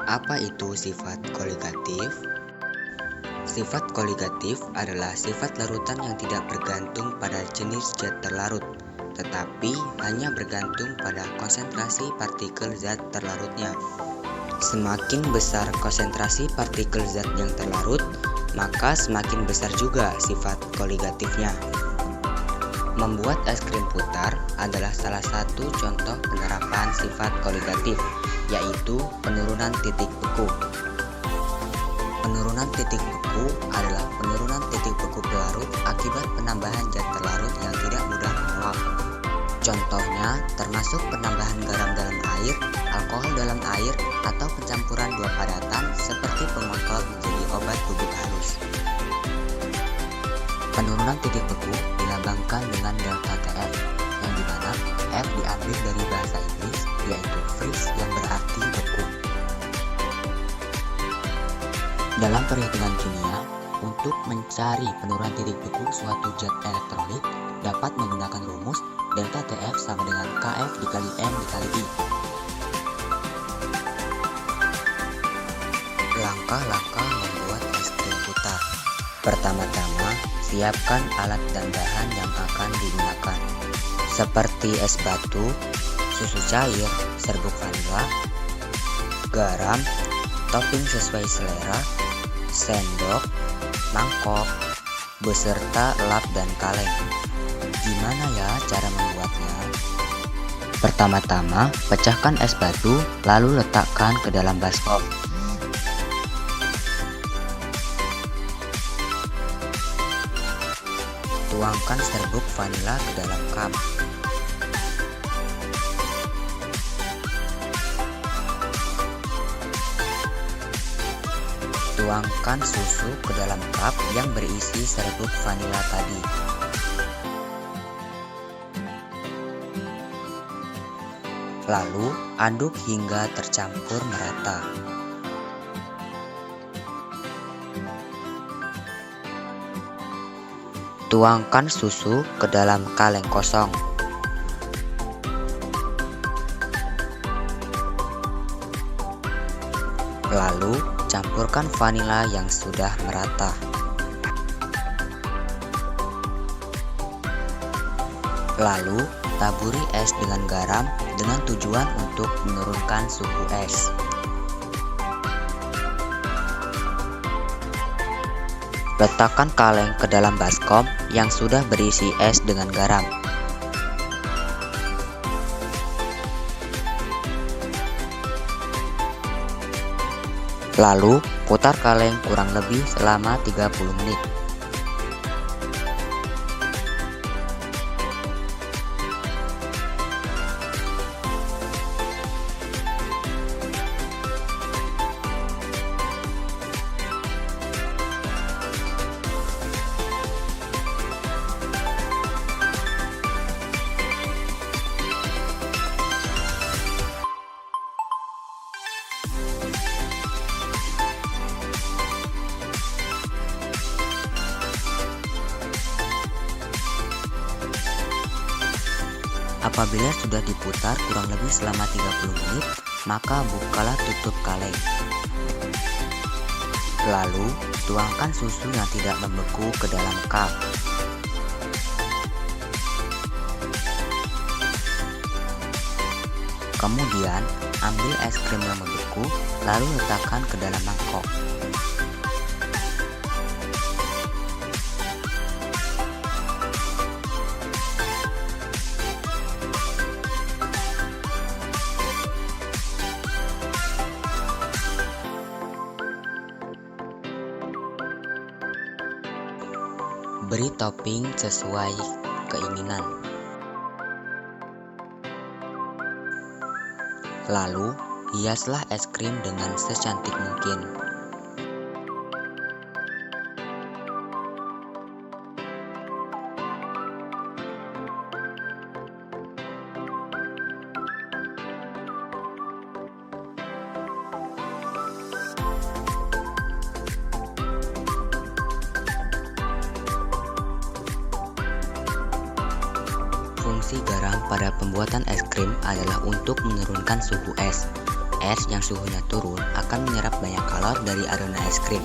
Apa itu sifat koligatif? Sifat koligatif adalah sifat larutan yang tidak bergantung pada jenis zat terlarut, tetapi hanya bergantung pada konsentrasi partikel zat terlarutnya. Semakin besar konsentrasi partikel zat yang terlarut, maka semakin besar juga sifat koligatifnya. Membuat es krim putar adalah salah satu contoh penerapan sifat koligatif, yaitu penurunan titik beku. Penurunan titik beku adalah penurunan titik beku pelarut akibat penambahan zat terlarut yang tidak mudah menguap. Contohnya termasuk penambahan garam dalam air, alkohol dalam air, atau pencampuran dua padatan seperti pengotor menjadi obat bubuk halus. Penurunan titik beku dilambangkan dengan delta TF, yang dimana F diambil dari bahasa Inggris, yaitu freeze yang berarti beku. Dalam perhitungan kimia, untuk mencari penurunan titik beku suatu zat elektrolit dapat menggunakan rumus delta TF sama dengan Kf dikali M dikali I. Langkah-langkah membuat es krim putar. Pertama-tama, siapkan alat dan bahan yang akan digunakan, seperti es batu, susu cair, serbuk vanila, garam, topping sesuai selera, sendok, mangkok, beserta lap dan kaleng. Gimana ya cara membuatnya? Pertama-tama, pecahkan es batu, lalu letakkan ke dalam baskom. Tuangkan serbuk vanila ke dalam cup. Tuangkan susu ke dalam cup yang berisi serbuk vanila tadi. Lalu aduk hingga tercampur merata. Tuangkan susu ke dalam kaleng kosong. Lalu campurkan vanila yang sudah merata. Lalu taburi es dengan garam dengan tujuan untuk menurunkan suhu es. Letakkan kaleng ke dalam baskom yang sudah berisi es dengan garam. Lalu putar kaleng kurang lebih selama 30 menit. Apabila sudah diputar kurang lebih selama 30 menit, maka bukalah tutup kaleng. Lalu, tuangkan susu yang tidak membeku ke dalam cup. Kemudian, ambil es krim yang membeku, lalu letakkan ke dalam mangkok. Beri topping sesuai keinginan. Lalu, hiaslah es krim dengan secantik mungkin. Fungsi garam pada pembuatan es krim adalah untuk menurunkan suhu es. Es yang suhunya turun akan menyerap banyak kalor dari adonan es krim,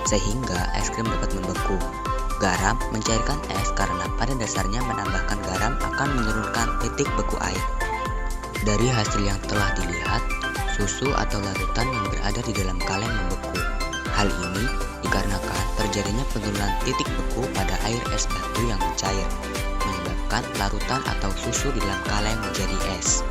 sehingga es krim dapat membeku. Garam mencairkan es karena pada dasarnya menambahkan garam akan menurunkan titik beku air. Dari hasil yang telah dilihat, susu atau larutan yang berada di dalam kaleng membeku. Hal ini dikarenakan terjadinya penurunan titik beku pada air es batu yang mencair, menyebabkan larutan atau susu di dalam kaleng menjadi es.